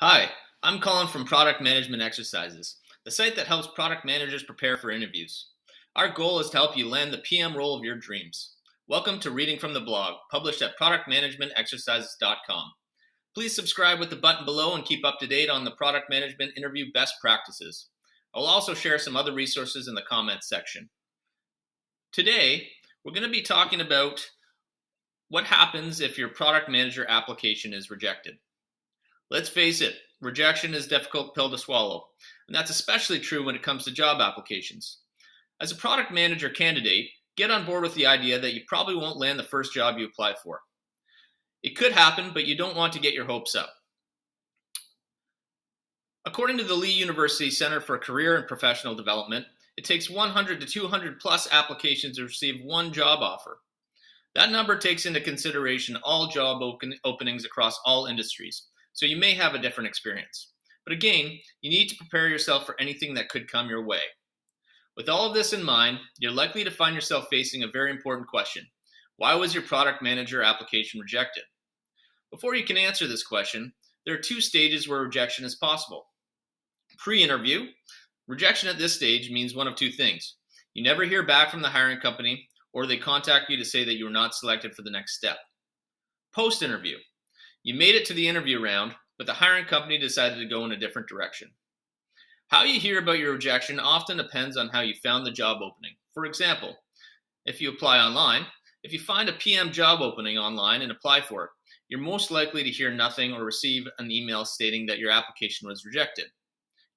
Hi, I'm Colin from Product Management Exercises, the site that helps product managers prepare for interviews. Our goal is to help you land the PM role of your dreams. Welcome to Reading from the Blog, published at productmanagementexercises.com. Please subscribe with the button below and keep up to date on the product management interview best practices. I'll also share some other resources in the comments section. Today, we're going to be talking about what happens if your product manager application is rejected. Let's face it, rejection is a difficult pill to swallow, and that's especially true when it comes to job applications. As a product manager candidate, get on board with the idea that you probably won't land the first job you apply for. It could happen, but you don't want to get your hopes up. According to the Lee University Center for Career and Professional Development, it takes 100 to 200 plus applications to receive one job offer. That number takes into consideration all job openings across all industries. So you may have a different experience. But again, you need to prepare yourself for anything that could come your way. With all of this in mind, you're likely to find yourself facing a very important question. Why was your product manager application rejected? Before you can answer this question, there are two stages where rejection is possible. Pre-interview. Rejection at this stage means one of two things. You never hear back from the hiring company, or they contact you to say that you were not selected for the next step. Post-interview. You made it to the interview round, but the hiring company decided to go in a different direction. How you hear about your rejection often depends on how you found the job opening. For example, if you apply online, if you find a PM job opening online and apply for it, you're most likely to hear nothing or receive an email stating that your application was rejected.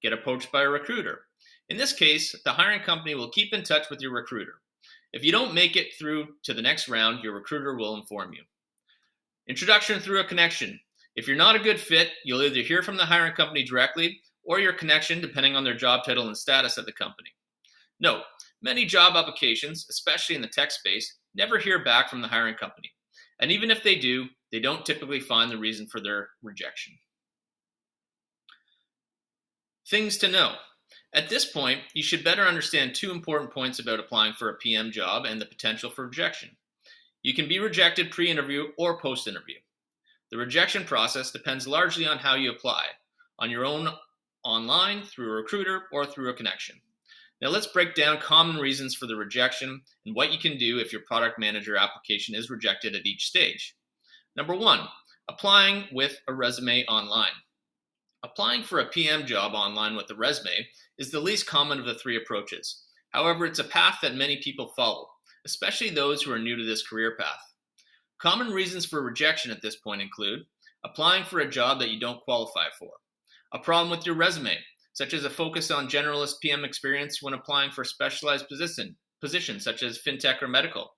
Get approached by a recruiter. In this case, the hiring company will keep in touch with your recruiter. If you don't make it through to the next round, your recruiter will inform you. Introduction through a connection. If you're not a good fit, you'll either hear from the hiring company directly or your connection, depending on their job title and status at the company. Note, many job applications, especially in the tech space, never hear back from the hiring company. And even if they do, they don't typically find the reason for their rejection. Things to know. At this point, you should better understand two important points about applying for a PM job and the potential for rejection. You can be rejected pre-interview or post-interview. The rejection process depends largely on how you apply, on your own online, through a recruiter, or through a connection. Now let's break down common reasons for the rejection and what you can do if your product manager application is rejected at each stage. Number one, applying with a resume online. Applying for a PM job online with a resume is the least common of the three approaches. However, it's a path that many people follow, especially those who are new to this career path. Common reasons for rejection at this point include applying for a job that you don't qualify for, a problem with your resume, such as a focus on generalist PM experience when applying for specialized positions such as fintech or medical.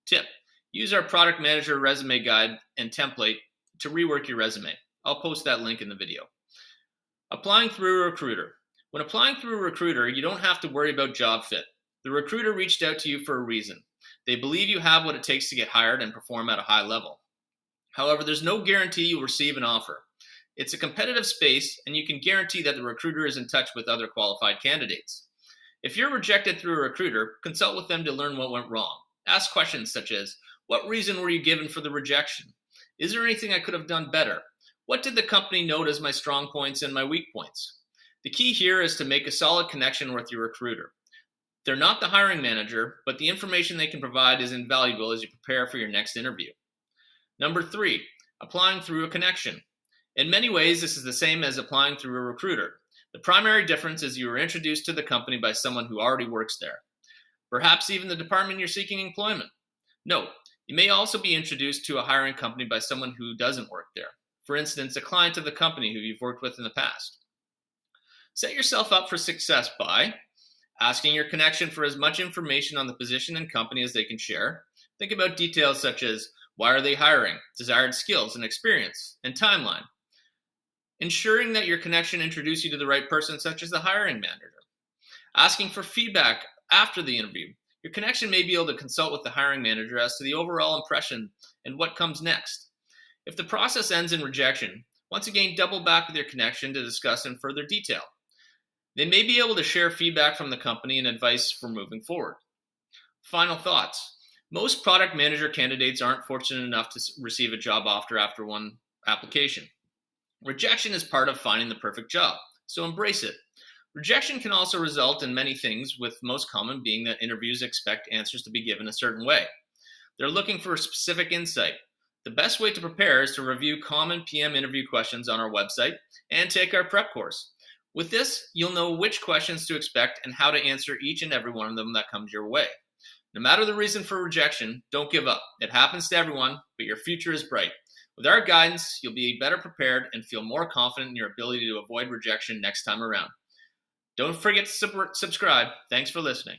Tip, use our product manager resume guide and template to rework your resume. I'll post that link in the video. Applying through a recruiter. When applying through a recruiter, you don't have to worry about job fit. The recruiter reached out to you for a reason. They believe you have what it takes to get hired and perform at a high level. However, there's no guarantee you'll receive an offer. It's a competitive space, and you can guarantee that the recruiter is in touch with other qualified candidates. If you're rejected through a recruiter, consult with them to learn what went wrong. Ask questions such as, what reason were you given for the rejection? Is there anything I could have done better? What did the company note as my strong points and my weak points? The key here is to make a solid connection with your recruiter. They're not the hiring manager, but the information they can provide is invaluable as you prepare for your next interview. Number three, applying through a connection. In many ways, this is the same as applying through a recruiter. The primary difference is you were introduced to the company by someone who already works there, perhaps even the department you're seeking employment. Note, you may also be introduced to a hiring company by someone who doesn't work there. For instance, a client of the company who you've worked with in the past. Set yourself up for success by asking your connection for as much information on the position and company as they can share. Think about details such as why are they hiring, desired skills and experience, and timeline. Ensuring that your connection introduces you to the right person, such as the hiring manager. Asking for feedback after the interview. Your connection may be able to consult with the hiring manager as to the overall impression and what comes next. If the process ends in rejection, once again, double back with your connection to discuss in further detail. They may be able to share feedback from the company and advice for moving forward. Final thoughts. Most product manager candidates aren't fortunate enough to receive a job offer after one application. Rejection is part of finding the perfect job, so embrace it. Rejection can also result in many things, with most common being that interviews expect answers to be given a certain way. They're looking for a specific insight. The best way to prepare is to review common PM interview questions on our website and take our prep course. With this, you'll know which questions to expect and how to answer each and every one of them that comes your way. No matter the reason for rejection, don't give up. It happens to everyone, but your future is bright. With our guidance, you'll be better prepared and feel more confident in your ability to avoid rejection next time around. Don't forget to subscribe. Thanks for listening.